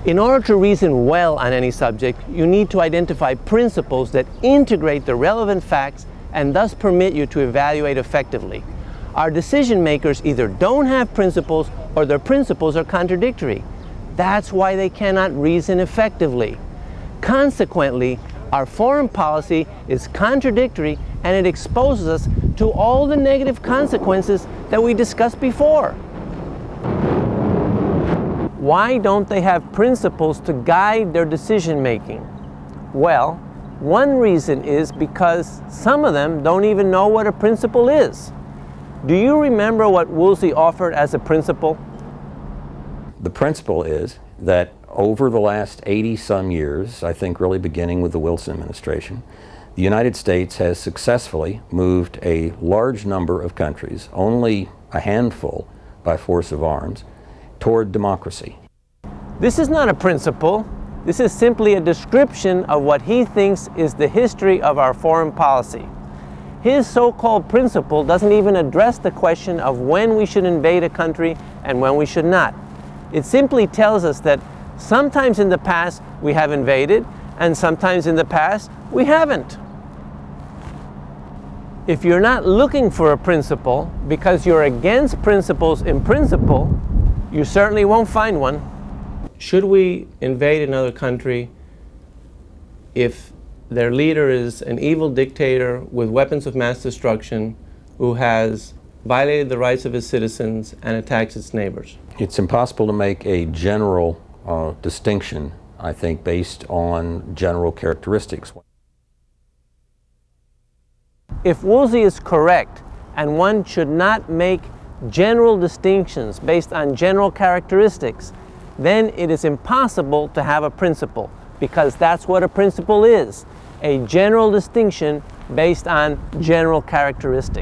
In order to reason well on any subject, you need to identify principles that integrate the relevant facts and thus permit you to evaluate effectively. Our decision makers either don't have principles or their principles are contradictory. That's why they cannot reason effectively. Consequently, our foreign policy is contradictory and it exposes us to all the negative consequences that we discussed before. Why don't they have principles to guide their decision making? Well, one reason is because some of them don't even know what a principle is. Do you remember what Woolsey offered as a principle? The principle is that over the last 80-some years, I think really beginning with the Wilson administration, the United States has successfully moved a large number of countries, only a handful by force of arms, toward democracy. This is not a principle. This is simply a description of what he thinks is the history of our foreign policy. His so-called principle doesn't even address the question of when we should invade a country and when we should not. It simply tells us that sometimes in the past we have invaded and sometimes in the past we haven't. If you're not looking for a principle because you're against principles in principle, you certainly won't find one. Should we invade another country if their leader is an evil dictator with weapons of mass destruction who has violated the rights of his citizens and attacks its neighbors? It's impossible to make a general distinction, I think, based on general characteristics. If Woolsey is correct, and one should not make general distinctions based on general characteristics, then it is impossible to have a principle, because that's what a principle is, a general distinction based on general characteristics.